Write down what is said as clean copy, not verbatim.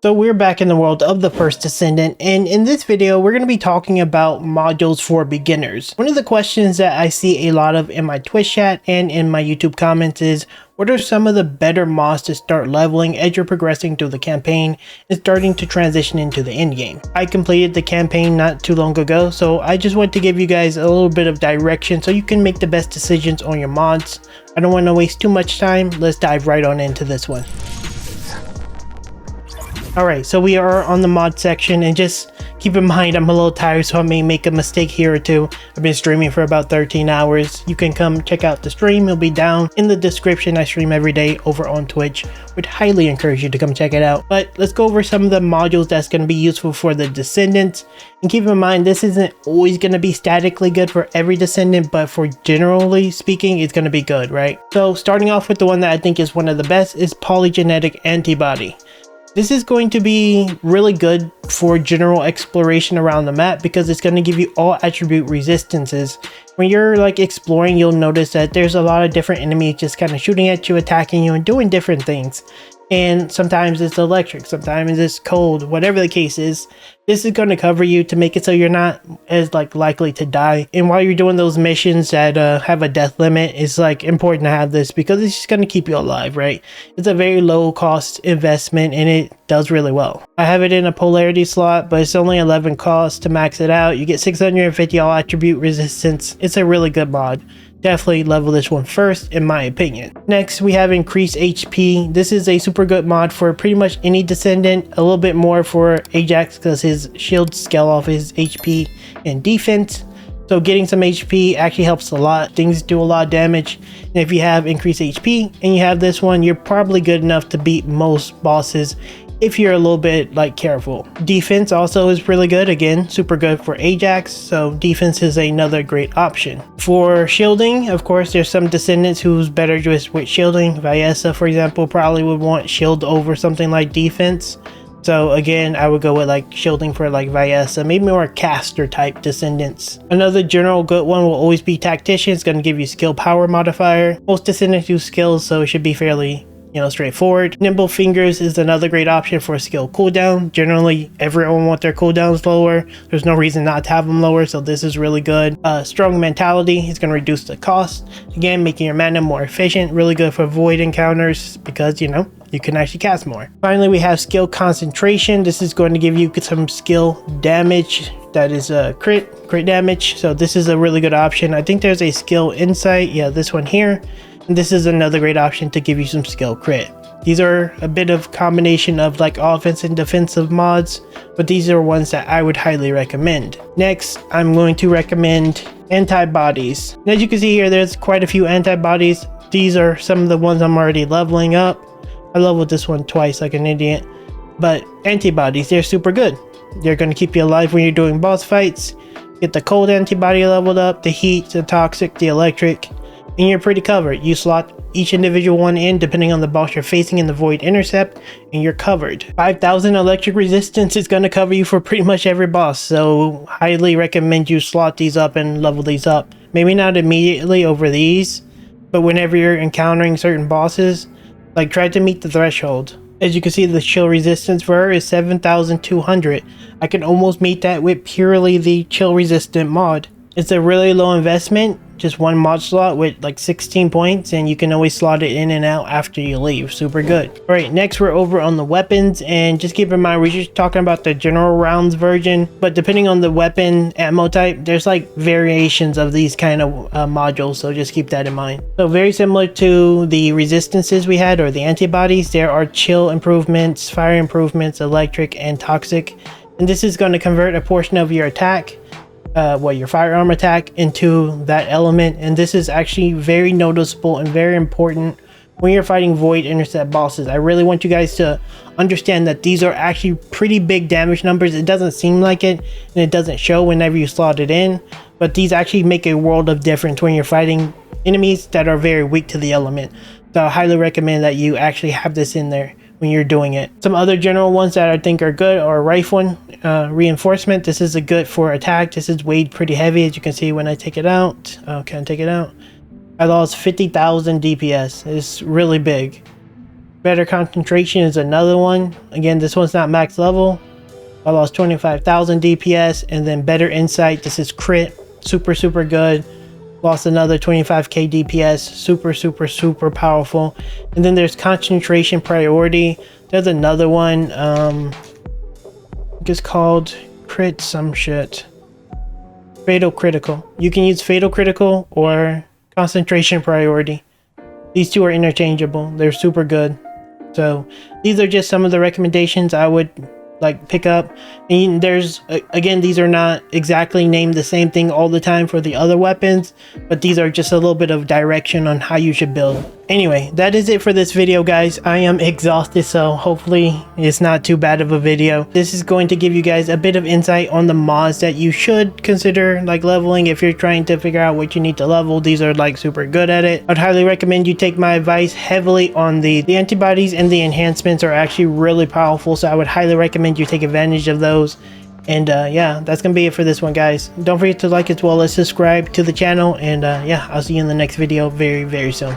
So we're back in the world of the first Descendant, and in this video we're going to be talking about modules for beginners. One of the questions that I see a lot of in my Twitch chat and in my YouTube comments is, what are some of the better mods to start leveling as you're progressing through the campaign and starting to transition into the end game? I completed the campaign not too long ago, so I just want to give you guys a little bit of direction so you can make the best decisions on your mods. I don't want to waste too much time. Let's dive right on into this one. Alright, so we are on the mod section, and just keep in mind I'm a little tired, so I may make a mistake here or two. I've been streaming for about 13 hours. You can come check out the stream. It'll be down in the description. I stream every day over on Twitch. Would highly encourage you to come check it out. But let's go over some of the modules that's going to be useful for the Descendants. And keep in mind, this isn't always going to be statically good for every Descendant, but for generally speaking, it's going to be good, right? So starting off with the one that I think is one of the best is Polygenetic Antibody. This is going to be really good for general exploration around the map because it's going to give you all attribute resistances. When you're like exploring, you'll notice that there's a lot of different enemies just kind of shooting at you, attacking you, and doing different things. And sometimes it's electric, sometimes it's cold, whatever the case is. This is going to cover you to make it so you're not as likely to die. And while you're doing those missions that have a death limit, it's important to have this because it's just going to keep you alive, right? It's a very low cost investment and it does really well. I have it in a polarity slot, but it's only 11 cost to max it out. You get 650 all attribute resistance. It's a really good mod. Definitely level this one first, in my opinion. Next, we have Increased HP. This is a super good mod for pretty much any Descendant. A little bit more for Ajax because his shields scale off his HP and defense. So getting some HP actually helps a lot. Things do a lot of damage. And if you have increased HP and you have this one, you're probably good enough to beat most bosses if you're a little bit careful. Defense also is really good. Again, super good for Ajax, so defense is another great option. For shielding, of course, there's some Descendants who's better just with shielding. Vyessa, for example, probably would want shield over something like defense. So again, I would go with shielding for Vyessa, maybe more caster type Descendants. Another general good one will always be Tactician. It's going to give you skill power modifier. Most Descendants use skills, so it should be fairly straightforward. Nimble Fingers is another great option for a skill cooldown. Generally, everyone wants their cooldowns lower. There's no reason not to have them lower, so this is really good. Strong Mentality is going to reduce the cost. Again, making your mana more efficient. Really good for void encounters because, you can actually cast more. Finally, we have Skill Concentration. This is going to give you some skill damage that is crit damage. So this is a really good option. I think there's a Skill Insight. Yeah, this one here. And this is another great option to give you some skill crit. These are a bit of combination of offense and defensive mods, but these are ones that I would highly recommend. Next, I'm going to recommend Antibodies. And as you can see here, there's quite a few antibodies. These are some of the ones I'm already leveling up. I leveled this one twice like an idiot. But antibodies, they're super good. They're going to keep you alive when you're doing boss fights. Get the cold antibody leveled up, the heat, the toxic, the electric. And you're pretty covered. You slot each individual one in depending on the boss you're facing in the void intercept, and you're covered. 5,000 electric resistance is going to cover you for pretty much every boss, so highly recommend you slot these up and level these up. Maybe not immediately over these, but whenever you're encountering certain bosses, try to meet the threshold. As you can see, the chill resistance for her is 7,200. I can almost meet that with purely the chill resistant mod. It's a really low investment, just one mod slot with 16 points, and you can always slot it in and out after you leave. Super good. Alright, next we're over on the weapons, and just keep in mind we're just talking about the general rounds version, but depending on the weapon ammo type, there's variations of these kind of modules, so just keep that in mind. So very similar to the resistances we had, or the antibodies, there are chill improvements, fire improvements, electric, and toxic, and this is going to convert a portion of your attack, your firearm attack, into that element. And this is actually very noticeable and very important when you're fighting void intercept bosses. I really want you guys to understand that these are actually pretty big damage numbers. It doesn't seem like it, and it doesn't show whenever you slot it in, but these actually make a world of difference when you're fighting enemies that are very weak to the element. So I highly recommend that you actually have this in there when you're doing it. Some other general ones that I think are good are Rifle Reinforcement. This is a good for attack. This is weighed pretty heavy, as you can see when I take it out. Can I take it out? I lost 50,000 DPS. It's really big. Better concentration is another one. Again, this one's not max level. I lost 25,000 DPS. And then better insight. This is crit. Super good. Lost another 25k DPS. Super powerful. And then there's concentration priority. There's another one. Just called crit some shit. Fatal critical. You can use fatal critical or concentration priority. These two are interchangeable. They're super good. So these are just some of the recommendations I would like pick up. And there's again, these are not exactly named the same thing all the time for the other weapons, but these are just a little bit of direction on how you should build. Anyway, that is it for this video, guys. I am exhausted, so hopefully it's not too bad of a video. This is going to give you guys a bit of insight on the mods that you should consider like leveling if you're trying to figure out what you need to level. These are like super good at it. I'd highly recommend you take my advice heavily on the antibodies, and the enhancements are actually really powerful, so I would highly recommend you take advantage of those. And yeah, that's gonna be it for this one, guys. Don't forget to like as well as subscribe to the channel, and yeah, I'll see you in the next video very soon.